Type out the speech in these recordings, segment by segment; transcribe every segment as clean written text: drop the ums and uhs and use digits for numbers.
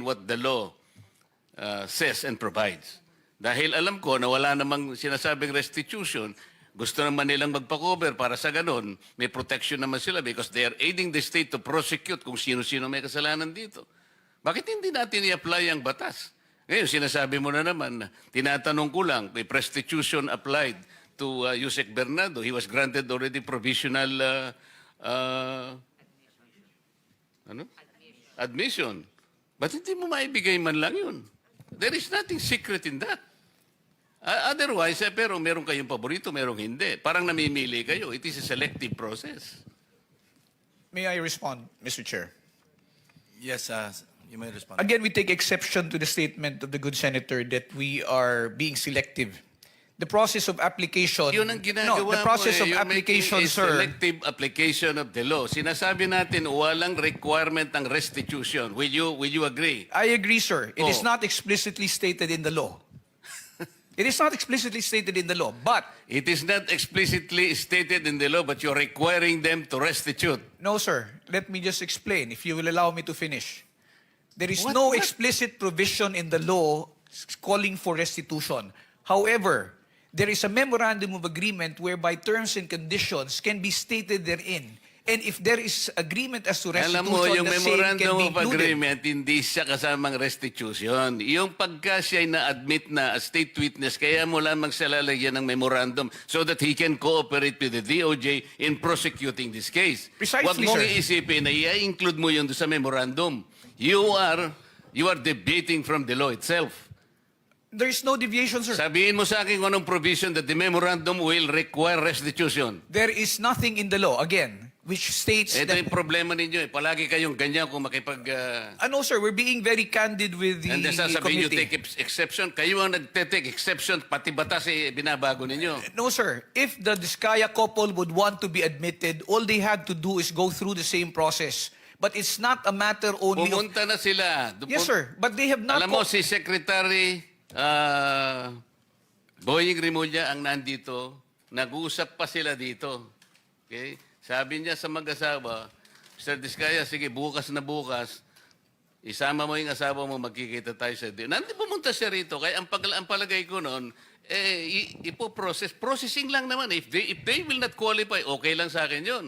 what the law says and provides. Dahil alam ko na wala namang sinasabing restitution, gusto naman nilang magpa-cover para sa ganun, may protection naman sila because they are aiding the state to prosecute kung sino-sino may kasalanan dito. Bakit hindi natin i-apply ang batas? Ngayon, sinasabi mo na naman, tinatanong ko lang, may restitution applied to Yusek Bernardo. He was granted already provisional admission. Ba't hindi mo maibigay man lang yun? There is nothing secret in that. Otherwise, pero meron kayong paborito, merong hindi. Parang namimili kayo. It is a selective process. May I respond, Mr. Chair? Yes, you may respond. Again, we take exception to the statement of the good senator that we are being selective. The process of application... Yun ang ginagawa no, the process mo, of application, a sir... selective application of the law. Sinasabi natin, walang requirement ng restitution. Will you agree? I agree, sir. It is Oh. not explicitly stated in the law. It is not explicitly stated in the law, but... It is not explicitly stated in the law, but you're requiring them to restitute. No, sir. Let me just explain, if you will allow me to finish. There is What- no what? explicit provision in the law calling for restitution. However, there is a memorandum of agreement whereby terms and conditions can be stated therein. And if there is agreement as to restitution, Alam mo, yung the same can memorandum be of included. agreement, hindi siya kasamang restitution. Yung pagka siya ay na-admit na as state witness, kaya mo lamang siya lalagyan ng memorandum so that he can cooperate with the DOJ in prosecuting this case. Precisely, Huwag mong sir. iisipin na i-include mo yun doon sa memorandum. You are debating from the law itself. There is no deviation, sir. Sabihin mo sa akin kung anong provision that the memorandum will require restitution. There is nothing in the law, again, which states Ito that... yung problema ninyo eh. Palagi kayong ganyan kung makipag... No, sir, we're being very candid with the and then sasabihin nyo committee. take exception. Kayo ang nagte-take exception. Pati batas eh, binabago ninyo. No, sir. If the Diskaya couple would want to be admitted, all they have to do is go through the same process. But it's not a matter only of... Pumunta na sila. Yes, sir. But they have not... Alam mo, si Secretary Boying Rimulya ang nandito. Nag-uusap pa sila dito. Okay? Sabi niya sa mag-asawa, Mr. Diskaya, sige, bukas na bukas, isama mo yung asawa mo, magkikita tayo sa din. Nandito pumunta siya rito. Kaya ang palagay ko noon, processing lang naman. If they will not qualify, okay lang sa akin yun.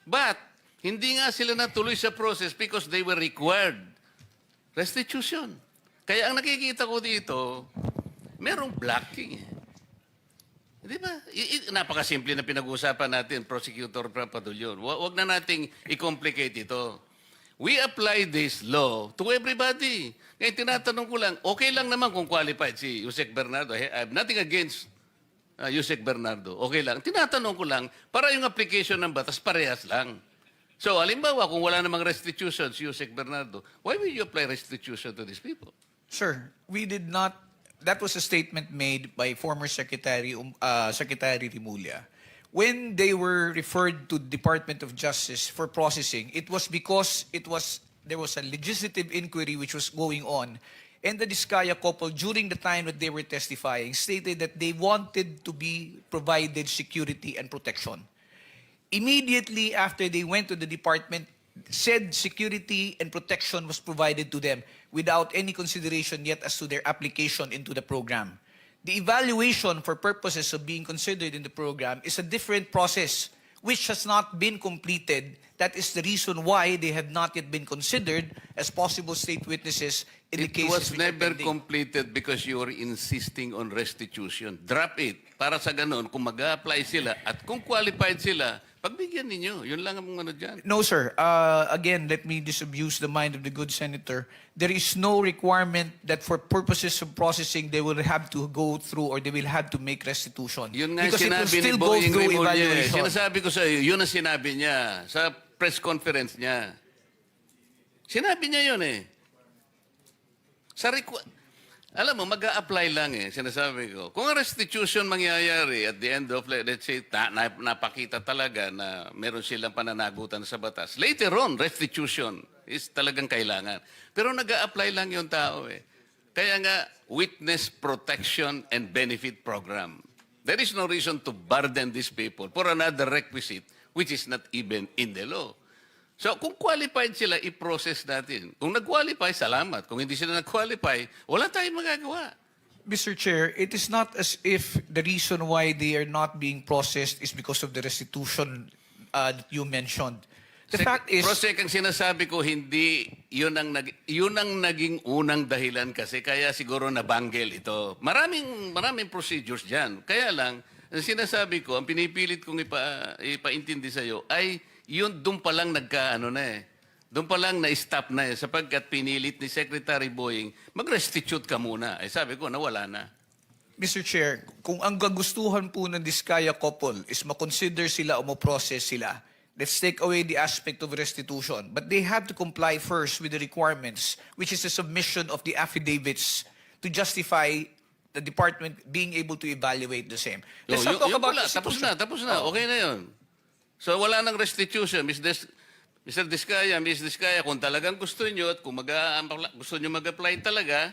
But, hindi nga sila natuloy sa process because they were required. Restitution. Kaya ang nakikita ko dito, merong blocking. Di ba? Napakasimple na pinag-uusapan natin, Prosecutor Papadulyon. Huwag na nating i-complicate ito. We apply this law to everybody. Ngayon, tinatanong ko lang, okay lang naman kung qualified si Yusek Bernardo. I have nothing against Yusek Bernardo. Okay lang. Tinatanong ko lang, para yung application ng batas, parehas lang. So, halimbawa, kung wala namang restitution si Yusek Bernardo, why will you apply restitution to these people? Sir, we did not... That was a statement made by former Secretary Rimulya. When they were referred to Department of Justice for processing, it was because there was a legislative inquiry which was going on. And the Diskaya couple, during the time that they were testifying, stated that they wanted to be provided security and protection. Immediately after they went to the department, said security and protection was provided to them without any consideration yet as to their application into the program. The evaluation for purposes of being considered in the program is a different process which has not been completed. That is the reason why they have not yet been considered as possible state witnesses in the It cases was which are never pending. completed because you were insisting on restitution. Drop it. Para sa ganun, kung mag-apply sila at kung qualified sila, pagbigyan ninyo. Yun lang ang ano dyan. No, sir. Again, let me disabuse the mind of the good senator. There is no requirement that for purposes of processing, they will have to go through or they will have to make restitution. Yun nga Because it will sinabi ni still go Boying through Rimulya. evaluation. Sinasabi ko sa iyo, yun ang sinabi niya sa press conference niya. Sinabi niya yun eh. Alam mo, mag-a-apply lang eh, sinasabi ko. Kung ang restitution mangyayari at the end of, let's say, napakita talaga na meron silang pananagutan sa batas. Later on, restitution is talagang kailangan. Pero nag-a-apply lang yung tao eh. Kaya nga, Witness Protection and Benefit Program. There is no reason to burden these people for another requisite which is not even in the law. So kung qualified sila, i-process natin. Kung nag-qualify, salamat. Kung hindi sila nag-qualify, wala tayong magagawa. Mr. Chair, it is not as if the reason why they are not being processed is because of the restitution that you mentioned. The fact is, Prosek, ang sinasabi ko, hindi, yun ang naging unang dahilan kasi, kaya siguro nabanggel ito. Maraming procedures dyan. Kaya lang, ang sinasabi ko, ang pinipilit kong ipaintindi sa'yo, ay yun doon pa lang doon pa lang na-stop na sapagkat pinilit ni Secretary Boying, mag-restitute ka muna. Sabi ko, nawala na. Mr. Chair, kung ang gagustuhan po ng Diskaya couple is makonsider sila o mo-process sila, let's take away the aspect of restitution. But they have to comply first with the requirements, which is the submission of the affidavits to justify the department being able to evaluate the same. Let's not talk Yun about pala, restitution. tapos na. Okay na yun. So wala nang restitution. Mr. Diskaya, Ms. Diskaya, kung talagang gusto nyo at kung gusto nyo mag-apply talaga,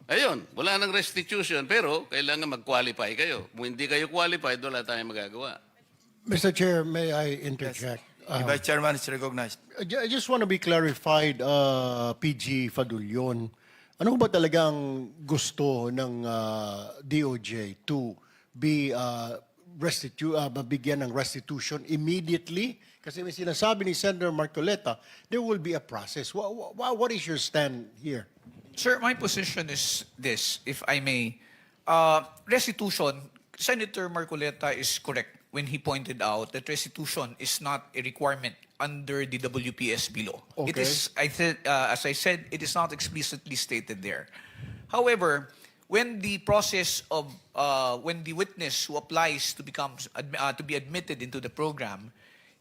ayun, wala nang restitution, pero kailangan mag-qualify kayo. Kung hindi kayo qualified, wala tayong magagawa. Mr. Chair, may I interject? The Vice Chairman is recognized. I just want to be clarified, PG Fadulyon. Ano ba talagang gusto ng DOJ to be mabigyan ng restitution immediately? Kasi may sinasabi ni Senator Marcoleta, there will be a process. What is your stand here? Sir, my position is this, if I may. Restitution, Senator Marcoleta is correct when he pointed out that restitution is not a requirement under the WPSB law. It Okay. is, as I said, it is not explicitly stated there. However, when the process of when the witness who applies to to be admitted into the program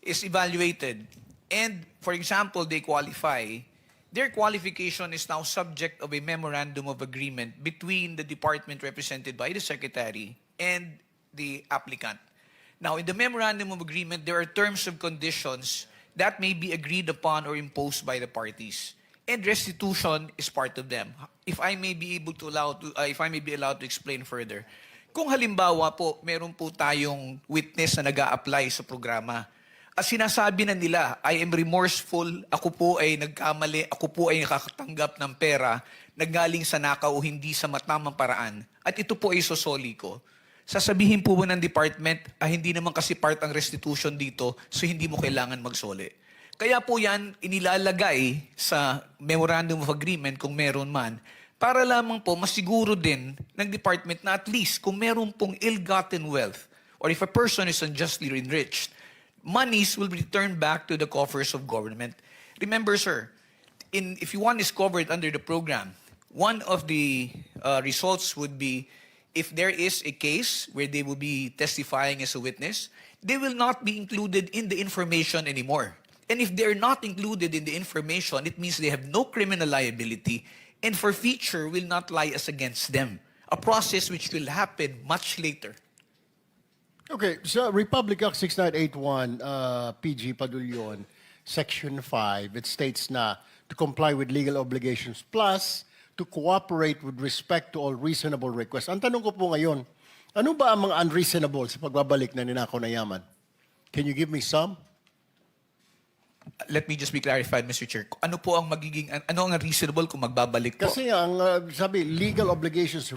is evaluated, and for example they qualify, their qualification is now subject of a memorandum of agreement between the department represented by the secretary and the applicant. Now, in the memorandum of agreement, there are terms and conditions that may be agreed upon or imposed by the parties, and restitution is part of them. If I may be allowed to explain further, kung halimbawa po meron po tayong witness na nag-a-apply sa programa, at sinasabi na nila, I am remorseful, ako po ay nagkamali, ako po ay nakakatanggap ng pera, naggaling sa nakaw o hindi sa matamang paraan, at ito po ay sosoli ko, sasabihin po ba ng department, hindi naman kasi part ang restitution dito, so hindi mo kailangan magsoli. Kaya po yan inilalagay sa memorandum of agreement kung meron man, para lamang po masiguro din ng department na at least kung meron pong ill-gotten wealth, or if a person is unjustly enriched, monies will be returned back to the coffers of government. Remember, sir, if one is covered under the program, one of the results would be if there is a case where they will be testifying as a witness, they will not be included in the information anymore. And if they're not included in the information, it means they have no criminal liability, and forfeiture will not lie as against them. A process which will happen much later. Okay, so Republic Act 6981, PG Padulyon, Section 5, it states na to comply with legal obligations plus to cooperate with respect to all reasonable requests. Ang tanong ko po ngayon, ano ba ang mga unreasonable sa pagbabalik na ninakaw na yaman? Can you give me some? Let me just be clarified, Mr. Chair. Ano po ang ano ang reasonable kung magbabalik po? Kasi ang sabi, legal obligations,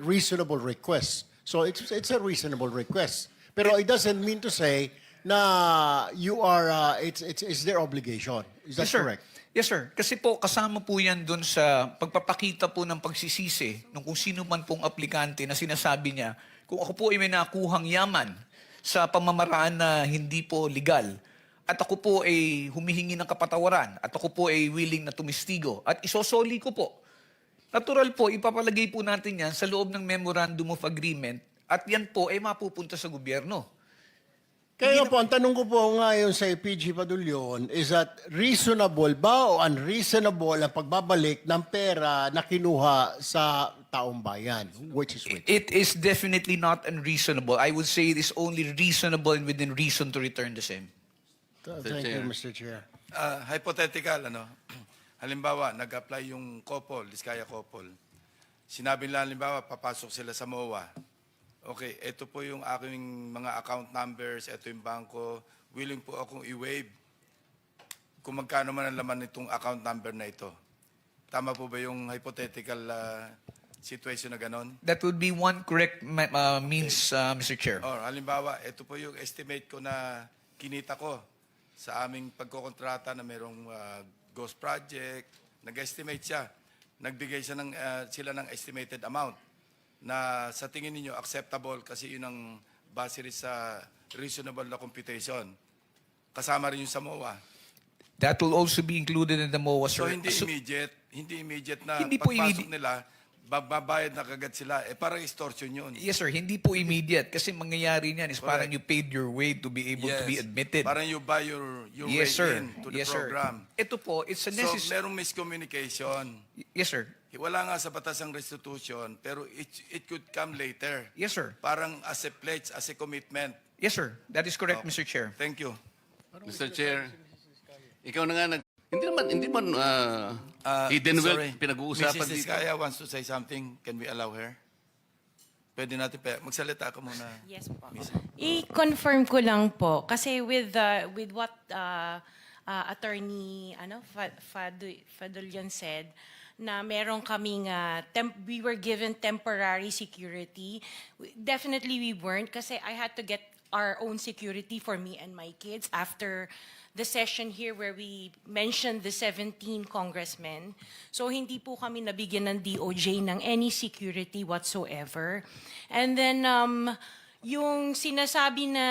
reasonable requests. So it's a reasonable request. Pero it doesn't mean to say na you are, it's their obligation. Is that Yes, sir. correct? Yes, sir. Kasi po, kasama po yan dun sa pagpapakita po ng pagsisisi ng kung sino man pong aplikante na sinasabi niya, kung ako po ay may nakuhang yaman sa pamamaraan na hindi po legal, at ako po ay humihingi ng kapatawaran, at ako po ay willing na tumistigo, at isosoli ko po. Natural po, ipapalagay po natin yan sa loob ng Memorandum of Agreement, at yan po ay mapupunta sa gobyerno. Kaya po, ang tanong ko po ngayon sa PG Padulyon is that reasonable ba o unreasonable ang pagbabalik ng pera na kinuha sa taong bayan? Which is which? It is definitely not unreasonable. I would say it is only reasonable and within reason to return the same. Thank you, Mr. Chair. Hypothetical, halimbawa, nag-apply yung couple, Diskaya couple. Sinabi nila, halimbawa, papasok sila sa MOA. Okay, ito po yung aking mga account numbers, ito yung bangko, willing po akong i-waive kung magkano man ang laman nitong account number na ito. Tama po ba yung hypothetical situation na ganon? That would be one correct means, Mr. Chair. Or halimbawa, ito po yung estimate ko na kinita ko sa aming pagkokontrata na merong ghost project. Nag-estimate siya. Nagbigay siya sila ng estimated amount na sa tingin ninyo acceptable kasi yun ang base rin sa reasonable na computation. Kasama rin yung sa MOA. That will also be included in the MOA, So sir. hindi immediate na Hindi po pagpasok nila, babayad na kagad sila. Parang extortion yun. Yes, sir. Hindi po immediate. Kasi mangyayari niyan is parang you paid your way to be able to be admitted. Parang you buy your way Yes, sir. in to the Yes, program. sir. Ito po, it's a So necessary... merong miscommunication. Yes, sir. Wala nga sa batas ang restitution, pero it could come later. Yes, sir. Parang as a pledge, as a commitment. Yes, sir. That is correct, Mr. Chair. Thank you. Mr. Chair, ikaw na nga hindi man hidden wealth Sorry. pinag-uusapan Mrs. dito. Diskaya wants to say something. Can we allow her? Pwede natin magsalita ka muna. Yes po. Miss. I-confirm ko lang po kasi with what attorney Fadulian said na meron kaming we were given temporary security. Definitely we weren't kasi I had to get our own security for me and my kids after the session here where we mentioned the 17 congressmen. So hindi po kami nabigyan ng DOJ ng any security whatsoever. And then yung sinasabi na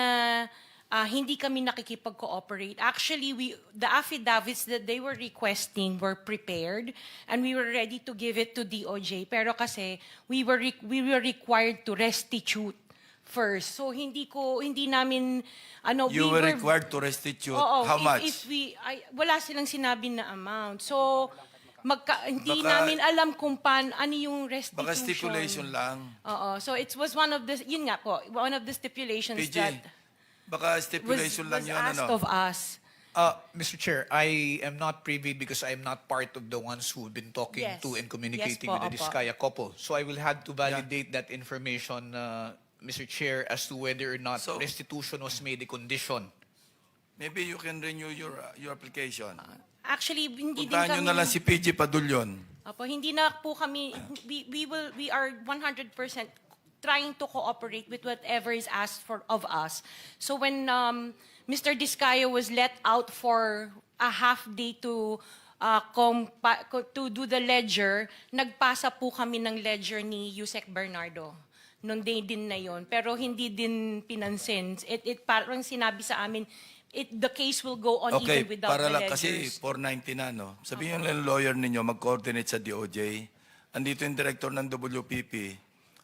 hindi kami nakikipag-cooperate. Actually, the affidavits that they were requesting were prepared and we were ready to give it to DOJ. Pero kasi we were required to restitute first. So hindi namin You were required to restitute. Oo, How much? Wala silang sinabi na amount. So hindi Baka- namin alam kung ano yung restitution. Baka stipulation lang. Oo. So it was one of the yun nga po, one of the stipulations PG, that baka stipulation lang was yun. asked of us. Mr. Chair, I am not privy because I am not part of the ones who've been talking Yes. to and communicating Yes po, with the opo. Diskaya couple. So I will have to validate that information, Mr. Chair, as to whether or not So- restitution was made a condition. Maybe you can renew your application. Actually, hindi din Puntahan kami... nyo na lang si PG Padulyon. Opo, hindi na po kami, we are 100% trying to cooperate with whatever is asked of us. So when Mr. Diskaya was let out for a half day to do the ledger, nagpasa po kami ng ledger ni Yusek Bernardo nung day din na yon. Pero hindi din pinansin. It parang sinabi sa amin, the case will go on Okay, even without para the lang kasi ledgers. 490 na, no? Sabihin lang lawyer ninyo, mag-coordinate sa DOJ. Andito yung director ng WPP.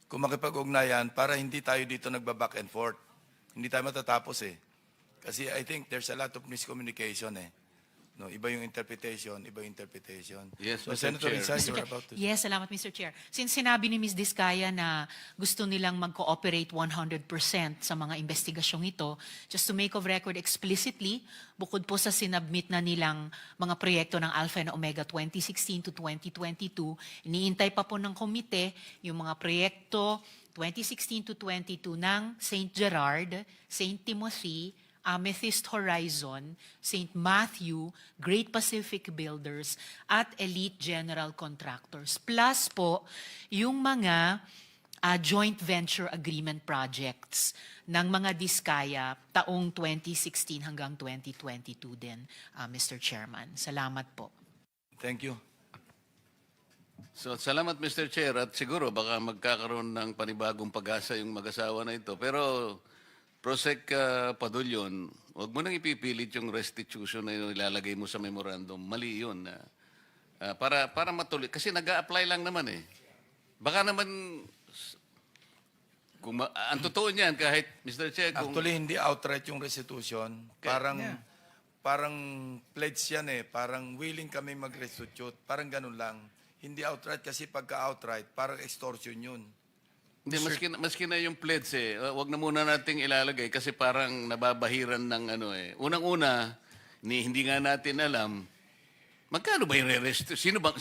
Kung makipag-ugnayan, para hindi tayo dito nagba-back and forth. Hindi tayo matatapos eh. Kasi I think there's a lot of miscommunication eh. No, iba yung interpretation, iba yung interpretation. Yes, so, Mr. Senator Chair. Risa, Mr. you're Chair. about to... Yes, salamat Mr. Chair. Since sinabi ni Ms. Diskaya na gusto nilang mag-cooperate 100% sa mga investigasyong ito, just to make of record explicitly, bukod po sa sinabmit na nilang mga proyekto ng Alpha and Omega 2016 to 2022, iniintay pa po ng komite yung mga proyekto 2016 to 22 ng St. Gerard, St. Timothy, Amethyst Horizon, St. Matthew, Great Pacific Builders, at Elite General Contractors. Plus po, yung mga joint venture agreement projects ng mga Diskaya taong 2016 hanggang 2022 din, Mr. Chairman. Salamat po. Thank you. So, salamat Mr. Chair at siguro baka magkakaroon ng panibagong pag-asa yung mag-asawa na ito. Pero Prosec Padulyon, huwag mo nang ipipilit yung restitution na yun, ilalagay mo sa memorandum. Mali yun. Para matuloy. Kasi nag-a-apply lang naman eh. Baka naman, ang totoo niyan kahit, Mr. Chair, kung... Actually, hindi outright yung restitution. Parang pledge yan eh. Parang willing kami mag-restitute. Parang ganun lang. Hindi outright kasi pagka-outright, parang extortion yun. Hindi, maski na yung pledge eh. Wag na muna nating ilalagay kasi parang nababahiran ng ano eh. Unang-una, hindi nga natin alam, magkano ba yung re-rest? Sino bang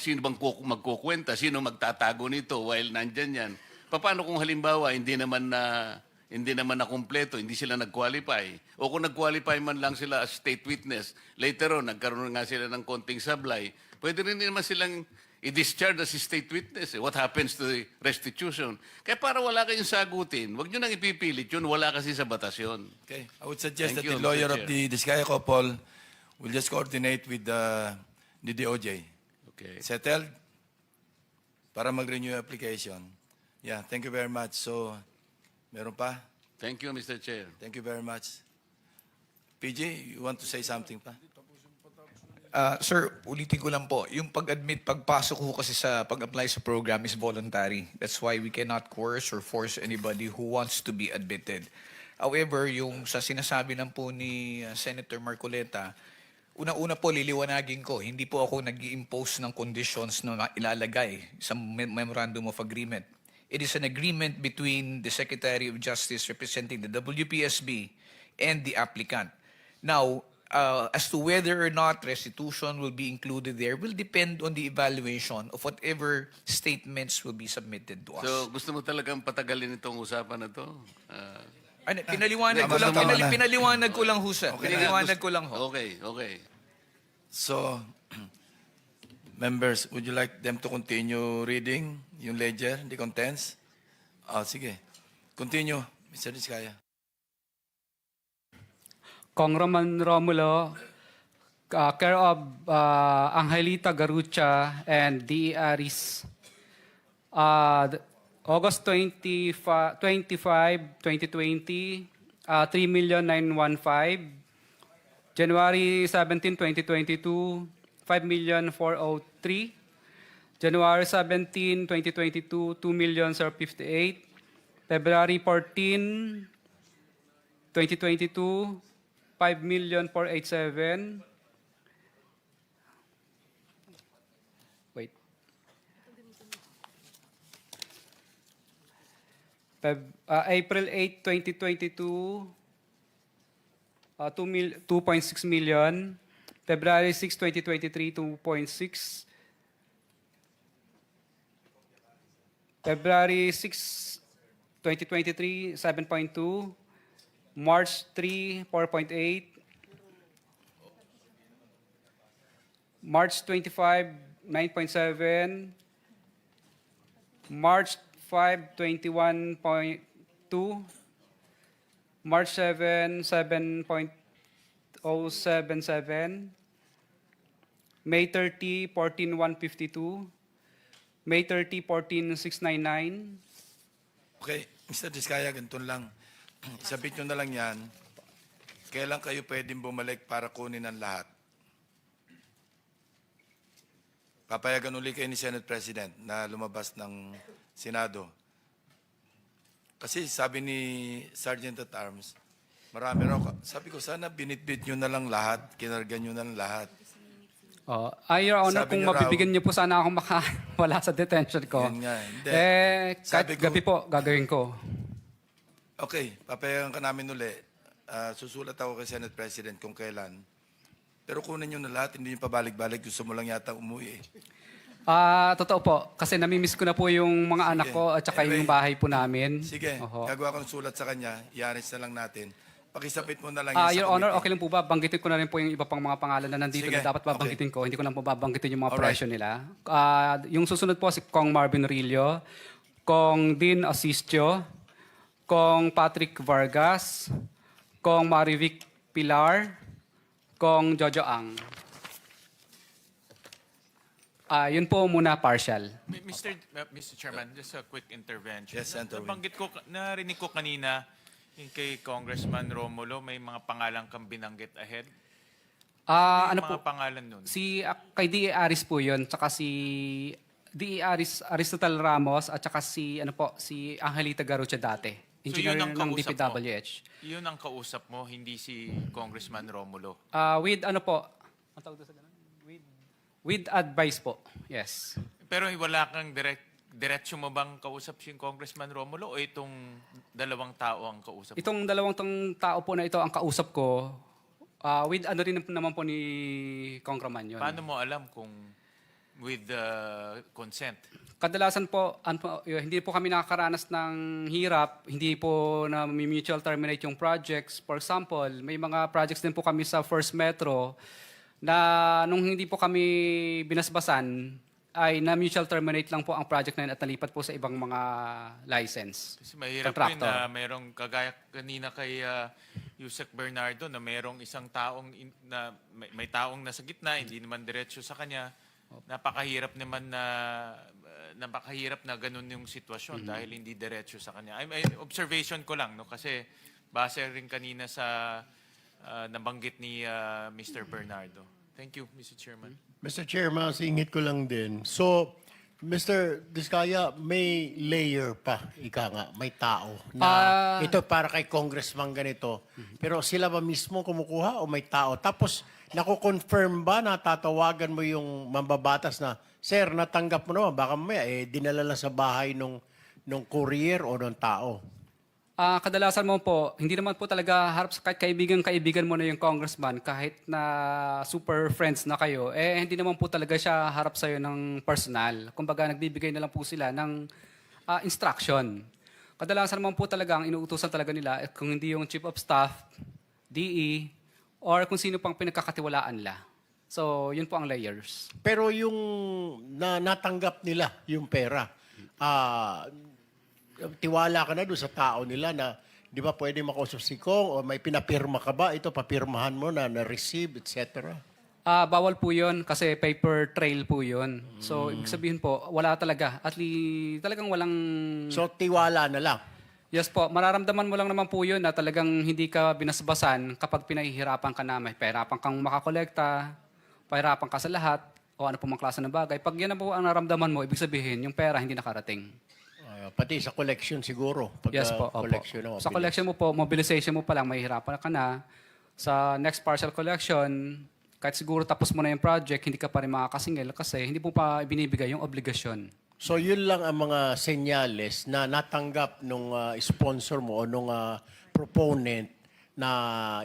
magkukwenta? Sino magtatago nito while nandyan yan? Paano kung halimbawa, hindi naman hindi naman nakumpleto, hindi sila nag-qualify. O kung nag-qualify man lang sila as state witness, later on, nagkaroon nga sila ng konting sablay, pwede rin naman silang i-discharge as state witness. What happens to the restitution? Kaya para wala kayong sagutin, wag nyo nang ipipilit yun, wala kasi sa batas yun. Okay. I would suggest Thank that you, the lawyer Mr. of the Diskaya couple will just coordinate with the DOJ. Okay. Settled? Para mag-renew yung application. Yeah, thank you very much. So, meron pa? Thank you, Mr. Chair. Thank you very much. PG, you want to say something pa? Sir, ulitin ko lang po, yung pag-admit, pagpasok ko kasi sa pag-apply sa program is voluntary. That's why we cannot coerce or force anybody who wants to be admitted. However, yung sa sinasabi lang po ni Senator Marcoleta, una-una po liliwanagin ko, hindi po ako nag-i-impose ng conditions na ilalagay sa Memorandum of Agreement. It is an agreement between the Secretary of Justice representing the WPSB and the applicant. Now, as to whether or not restitution will be included there will depend on the evaluation of whatever statements will be submitted to us. So, gusto mo talagang patagalin itong usapan na to? Pinaliwanag ko lang, Tama na. pinaliwanag ko lang ho, sir. Okay na. Pinaliwanag ko lang ho. Okay, okay. So, members, would you like them to continue reading yung ledger, the contents? Sige. Continue, Mr. Diskaya. Congressman Romulo, care of Angelita Garucha and D. Aris, August 25, 2020, 3,915,000. January 17, 2022, 5,403,000. January 17, 2022, 2,058,000. February 14, 2022, 5,487,000. Wait. April 8, 2022, 2.6 million. February 6, 2023, 2.6. February 6, 2023, 7.2. March 3, 4.8. March 25, 9.7. March 5, 21.2. March 7, 7.077. May 30, 14,152. May 30, 14,699. Okay, Mr. Diskaya, ganito lang. Isabit nyo na lang yan. Kailan kayo pwedeng bumalik para kunin ang lahat? Papayagan uli kayo ni Senate President na lumabas ng Senado. Kasi sabi ni Sergeant at Arms, marami raw. Sabi ko, sana binitbit nyo na lang lahat, kinarga nyo na lang lahat. Your Honor, Sabi kung niyo raw- mabibigyan niyo po sana ako wala sa detention ko. Yan nga, hindi. Kahit Sabi ko- gabi po, gagawin ko. Okay, papayagan ka namin uli. Susulat ako kay Senate President kung kailan. Pero kunin nyo na lahat, hindi nyo pabalik-balik. Gusto mo lang yata umuwi. Totoo po, kasi namimiss ko na po yung mga anak ko at saka Anyway, yung bahay po namin. Sige, Oho. gagawa ko ng sulat sa kanya. I-arrange na lang natin. Pakisapit mo na lang Your sa Honor, committee. okay lang po ba? Banggitin ko na rin po yung iba pang mga pangalan na nandito Sige, na dapat babanggitin ko. Hindi ko lang po babanggitin yung mga Alright. presyo nila. Yung susunod po si Kong Marvin Rillo, Kong Dean Asistio, Kong Patrick Vargas, Kong Marivic Pilar, Kong Jojo Ang. Yun po muna partial. Mr. Chairman, just a quick intervention. Yes, Senator Win. Narinig ko kanina yung kay Congressman Romulo, may mga pangalan kang binanggit ahead. Ano Yung po? mga pangalan nun? Kay D.E. Aris po yun, tsaka si D.E. Aristotle Ramos, at tsaka si Angelita Garucha dati. Engineer yun ang ng kausap DPWH. Yun ang kausap mo, hindi si Congressman Romulo. With ano po? Ang tawag doon sa ganun? With advice po. Yes. Pero wala kang diretso mo bang kausap si Congressman Romulo o itong dalawang tao ang kausap mo? Itong dalawang tao po na ito ang kausap ko, with ano rin naman po ni Congressman yun. Paano mo alam kung with consent? Kadalasan po, hindi po kami nakakaranas ng hirap, hindi po na mutual terminate yung projects. For example, may mga projects din po kami sa First Metro na nung hindi po kami binasbasan, ay na mutual terminate lang po ang project na yun at nalipat po sa ibang mga license. Kasi mahirap rin na merong kagaya kanina kay Yusek Bernardo na merong isang taong na may taong nasa gitna, hindi naman diretso sa kanya. Napakahirap naman na ganun yung sitwasyon dahil hindi diretso sa kanya. Observation ko lang, no, kasi base rin kanina sa nabanggit ni Mr. Bernardo. Thank you, Mr. Chairman. Mr. Chair, masingit ko lang din. So, Mr. Diskaya, may layer pa, ika nga, may tao na ito para kay congressman ganito. Pero sila ba mismo kumukuha o may tao? Tapos, nako-confirm ba na tatawagan mo yung mambabatas na, Sir, natanggap mo naman, baka mamaya, dinala lang sa bahay nung courier o nung tao? Kadalasan mo po, hindi naman po talaga harap sa kahit kaibigan mo na yung congressman, kahit na super friends na kayo, hindi naman po talaga siya harap sa'yo ng personal. Kumbaga, nagbibigay na lang po sila ng instruction. Kadalasan naman po talaga, ang inuutusan talaga nila, kung hindi yung chief of staff, DE, or kung sino pang pinagkakatiwalaan nila. So, yun po ang layers. Pero yung natanggap nila yung pera, tiwala ka na doon sa tao nila na di ba pwede makausap si Kong o may pinapirma ka ba? Ito, papirmahan mo na-receive, etc. Bawal po yun kasi paper trail po yun. So, ibig sabihin po, wala talaga. At talagang walang... So, tiwala na lang. Yes po, mararamdaman mo lang naman po yun na talagang hindi ka binasbasan kapag pinahihirapan ka na. May pahirapan kang makakolekta, pahirapan ka sa lahat, o ano po mga klase ng bagay. Pag yan na po ang naramdaman mo, ibig sabihin, yung pera hindi nakarating. Pati sa collection siguro. Yes po, opo. Collection Sa collection mo po, mobilization mo pa lang, mahihirapan ka na. Sa next partial collection, kahit siguro tapos mo na yung project, hindi ka pa rin makakasingil kasi hindi mo pa ibinibigay yung obligasyon. So yun lang ang mga senyales na natanggap nung sponsor mo o nung proponent na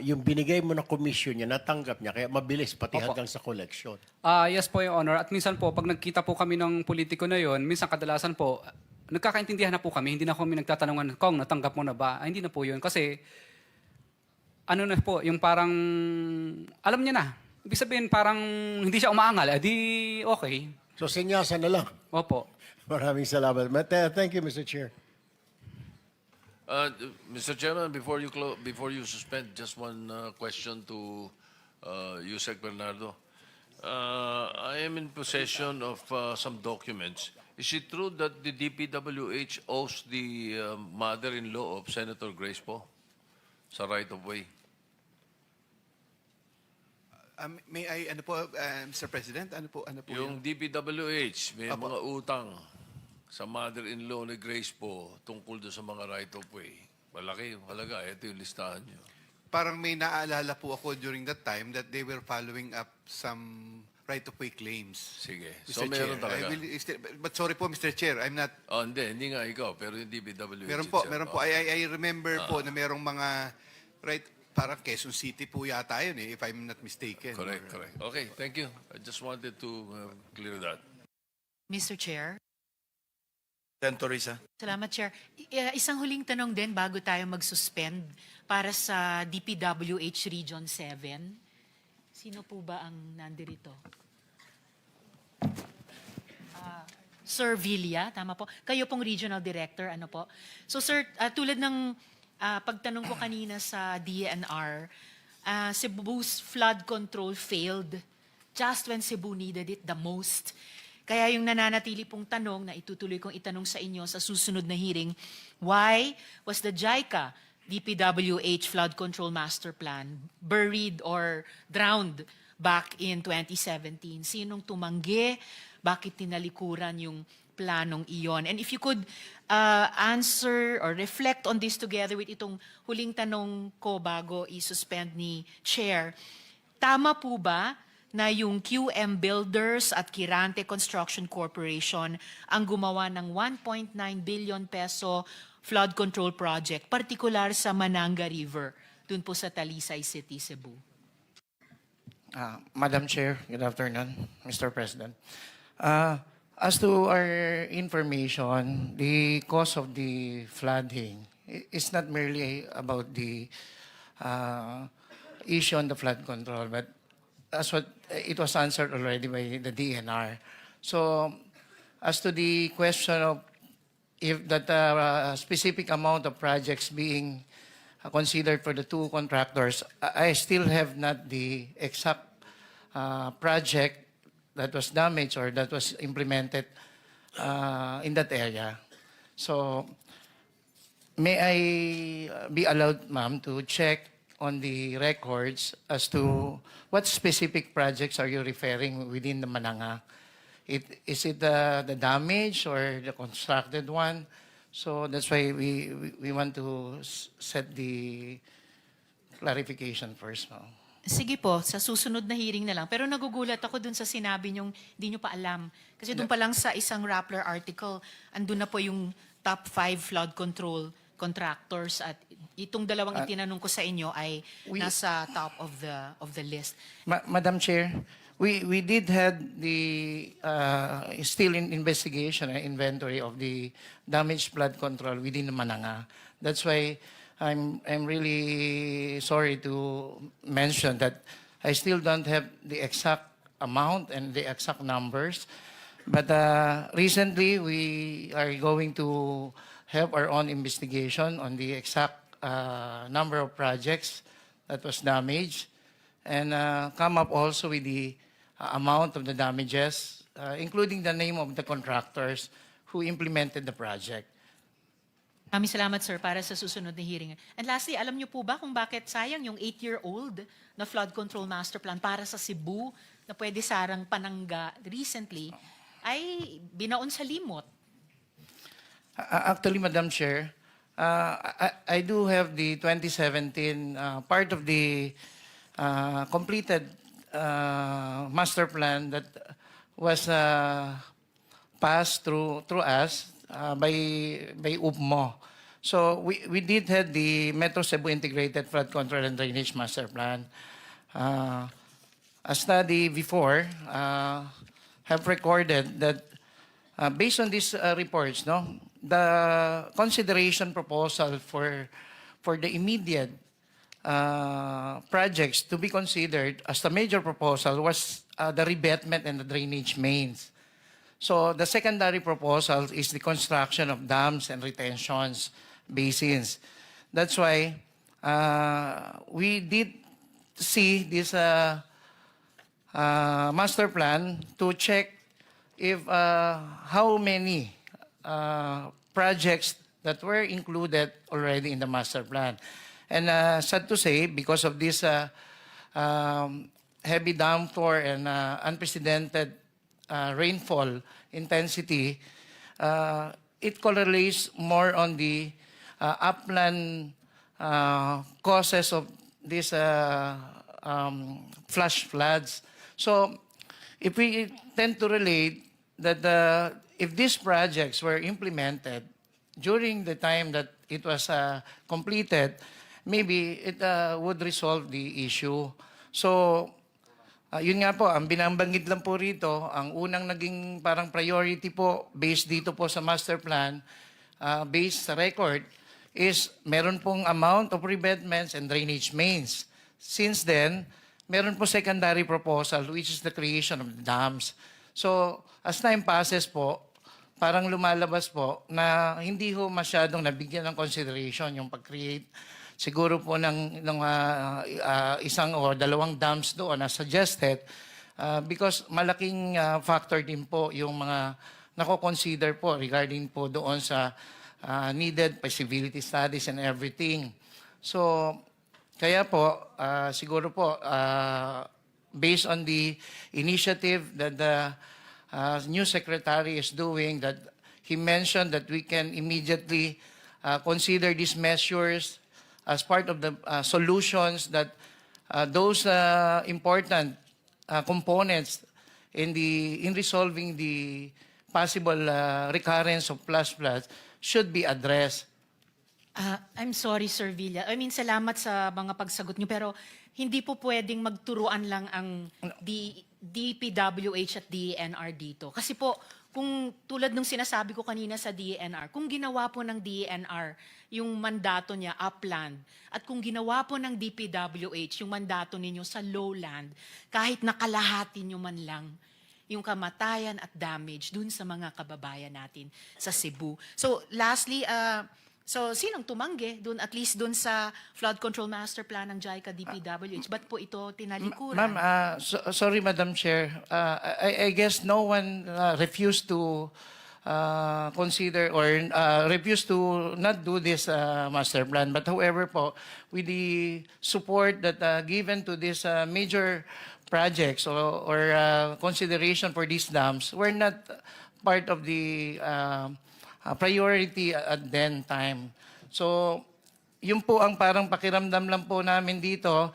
yung binigay mo na commission niya, natanggap niya, kaya mabilis pati Opo. hanggang sa collection. Yes po, Your Honor. At minsan po, pag nagkita po kami ng politiko na yon, minsan kadalasan po, nagkakaintindihan na po kami, hindi na kami nagtatanungan, Kong, natanggap mo na ba? Hindi na po yun. Kasi, ano na po, yung parang, alam niya na. Ibig sabihin, parang hindi siya umaangal. Di okay. So senyasan na lang. Opo. Maraming salamat. Thank you, Mr. Chair. Mr. Chairman, before you suspend, just one question to Yusek Bernardo. I am in possession of some documents. Is it true that the DPWH owes the mother-in-law of Senator Grace po sa right-of-way? May I, Mr. President, ano po Yung DPWH, may mga utang sa mother-in-law ni Grace po tungkol doon sa mga right-of-way. Malaki yung halaga. Ito yung listahan nyo. Parang may naaalala po ako during that time that they were following up some right-of-way claims. Sige. Mr. So meron Chair, talaga. but sorry po, Mr. Chair, I'm not... Oh, hindi nga ikaw, pero yung DPWH. Meron po. I remember po na merong mga parang Quezon City po yata yun if I'm not mistaken. Correct. Okay, thank you. I just wanted to clear that. Mr. Chair. Senator Risa. Salamat, Chair. Isang huling tanong din bago tayo mag-suspend para sa DPWH Region 7. Sino po ba ang nandirito? Sir Villa, tama po. Kayo pong Regional Director, ano po? So, Sir, tulad ng pagtanong ko kanina sa DNR, Cebu's flood control failed just when Cebu needed it the most. Kaya yung nananatili pong tanong na itutuloy kong itanong sa inyo sa susunod na hearing, why was the JICA DPWH Flood Control Master Plan buried or drowned back in 2017? Sinong tumanggi? Bakit tinalikuran yung planong iyon? And if you could answer or reflect on this together with itong huling tanong ko bago i-suspend ni Chair, tama po ba na yung QM Builders at Kirante Construction Corporation ang gumawa ng 1.9 billion peso flood control project, partikular sa Mananga River, dun po sa Talisay City, Cebu? Madam Chair, good afternoon, Mr. President. As to our information, the cause of the flooding is not merely about the issue on the flood control, but as what it was answered already by the DNR. So, as to the question of if that specific amount of projects being considered for the two contractors, I still have not the exact project that was damaged or that was implemented in that area. So, may I be allowed, ma'am, to check on the records as to what specific projects are you referring within the Mananga? Is it the damage or the constructed one? So that's why we want to set the clarification first, ma'am. Sige po, sa susunod na hearing na lang. Pero nagugulat ako dun sa sinabi niyong hindi niyo pa alam. Kasi dun pa lang sa isang Rappler article, andun na po yung top 5 flood control contractors at itong dalawang itinanong ko sa inyo ay nasa top of the list. Madam Chair, we did have the still in investigation and inventory of the damaged flood control within the Mananga. That's why I'm really sorry to mention that I still don't have the exact amount and the exact numbers. But recently, we are going to have our own investigation on the exact number of projects that was damaged and come up also with the amount of the damages, including the name of the contractors who implemented the project. Maraming salamat, sir, para sa susunod na hearing. And lastly, alam niyo po ba kung bakit sayang yung 8-year-old na flood control master plan para sa Cebu na pwede sarang Pananga recently ay binaon sa limot? Actually, Madam Chair, I do have the 2017 part of the completed master plan that was passed through us by UPMO. So we did have the Metro Cebu Integrated Flood Control and Drainage Master Plan. A study before have recorded that based on these reports, no, the consideration proposal for the immediate projects to be considered as the major proposal was the revetment and the drainage mains. So the secondary proposal is the construction of dams and retentions basins. That's why we did see this master plan to check if how many projects that were included already in the master plan. And sad to say, because of this heavy downpour and unprecedented rainfall intensity, it correlates more on the upland causes of these flash floods. So, if we tend to relate that if these projects were implemented during the time that it was completed, maybe it would resolve the issue. So, yun nga po, ang binambanggit lang po rito, ang unang naging parang priority po based dito po sa master plan, based sa record, is meron pong amount of revetments and drainage mains. Since then, meron po secondary proposal which is the creation of the dams. So, as time passes po, parang lumalabas po na hindi ho masyadong nabigyan ng consideration yung pag-create siguro po ng isang o dalawang dams doon na suggested because malaking factor din po yung mga nako-consider po regarding po doon sa needed feasibility studies and everything. So, kaya po, siguro po, based on the initiative that the new secretary is doing, that he mentioned that we can immediately consider these measures as part of the solutions that those important components in resolving the possible recurrence of flash floods should be addressed. I'm sorry, Sir Villa. I mean, salamat sa mga pagsagot niyo, pero hindi po pwedeng magturuan lang ang DPWH at DENR dito. Kasi po, kung tulad nung sinasabi ko kanina sa DENR, kung ginawa po ng DENR yung mandato niya upland, at kung ginawa po ng DPWH yung mandato ninyo sa lowland, kahit nakalahati nyo man lang yung kamatayan at damage dun sa mga kababayan natin sa Cebu. So lastly, so sinong tumanggi dun, at least dun sa flood control master plan ng JICA DPWH? Ba't po ito tinalikuran? Ma'am, sorry, Madam Chair. I guess no one refused to consider or refused to not do this master plan. But however po, with the support that given to this major projects or consideration for these dams, were not part of the priority at then time. So, yun po ang parang pakiramdam lang po namin dito.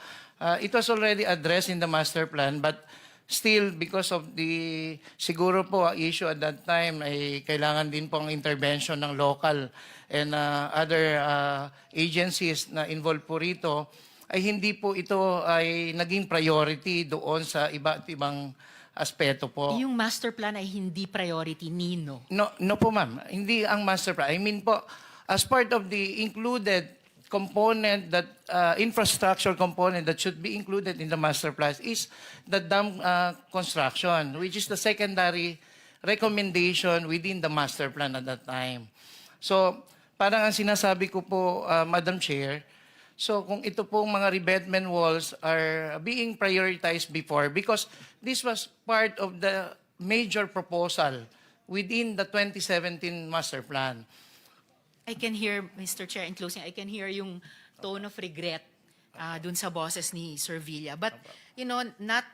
It was already addressed in the master plan, but still, because of the, siguro po, issue at that time, ay kailangan din po ang intervention ng local and other agencies na involved po rito, ay hindi po ito ay naging priority doon sa iba't ibang aspeto po. Yung master plan ay hindi priority, Nino. No po ma'am, hindi ang master plan. I mean po, as part of the included component that infrastructure component that should be included in the master plan is the dam construction, which is the secondary recommendation within the master plan at that time. So, parang ang sinasabi ko po, Madam Chair, so kung ito pong mga revetment walls are being prioritized before, because this was part of the major proposal within the 2017 master plan. I can hear, Mr. Chair, in closing, I can hear yung tone of regret dun sa boses ni Sir Villa. But, you know, not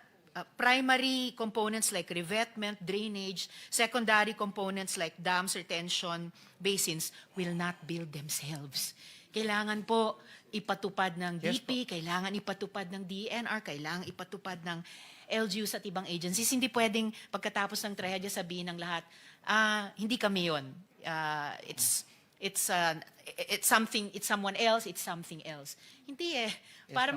primary components like revetment, drainage, secondary components like dams, retention basins will not build themselves. Kailangan po ipatupad ng DP, kailangan ipatupad ng DENR, kailangan ipatupad ng LGUs at ibang agencies. Hindi pwedeng pagkatapos ng trahedya sabihin ng lahat, hindi kami yun. It's something, it's someone else, it's something else. Hindi eh. Para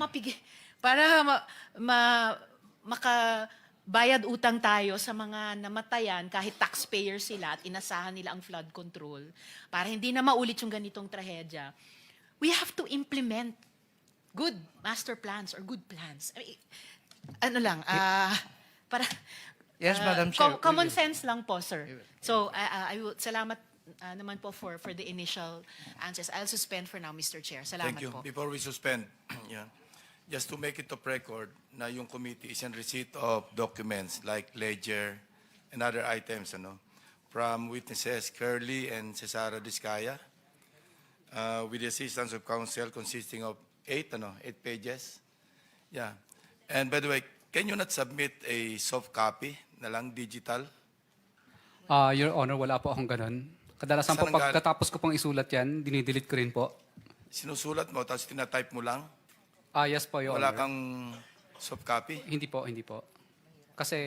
makabayad utang tayo sa mga namatayan kahit taxpayer sila at inasahan nila ang flood control, para hindi na maulit yung ganitong trahedya, we have to implement good master plans or good plans. I mean, ano lang, para Yes, Madam Chair. Common sense lang po, sir. So, I will, salamat naman po for the initial answers. I'll suspend for now, Mr. Chair. Salamat Thank you. po. Before we suspend, yeah, just to make it of record na yung committee is in receipt of documents like ledger and other items from witnesses Curly and Cesara Discaya with the assistance of counsel consisting of 8 pages. Yeah. And by the way, can you not submit a soft copy na lang, digital? Your Honor, wala po akong ganun. Kadalasan po, Saan ang pagkatapos ko pong isulat yan, dinidelete ko rin po. Sinusulat mo, tapos tinatype mo lang? Yes po, Your Wala Honor. kang soft copy? Hindi po. Kasi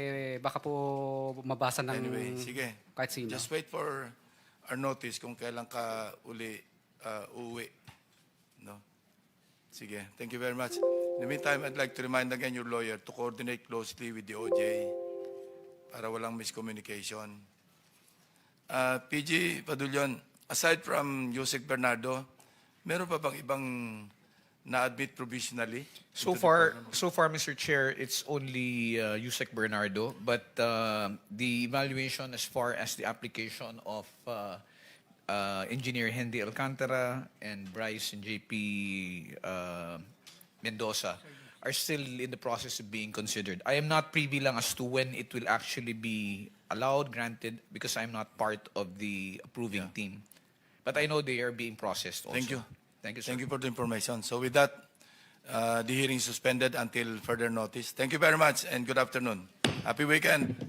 baka po mabasa ng Anyway, sige. kahit sino. Just wait for our notice kung kailan ka uli uuwi. No? Sige. Thank you very much. In the meantime, I'd like to remind again your lawyer to coordinate closely with the OJ para walang miscommunication. PG Padulion, aside from Yusek Bernardo, meron pa bang ibang na-admit provisionally? So far, Mr. Chair, it's only Yusek Bernardo, but the evaluation as far as the application of Engineer Henry Alcantara and Bryce and JP Mendoza are still in the process of being considered. I am not privy lang as to when it will actually be allowed, granted, because I'm not part of the approving team. But I know they are being processed also. Thank you. Thank you, sir. Thank you for the information. So with that, the hearing is suspended until further notice. Thank you very much and good afternoon. Happy weekend.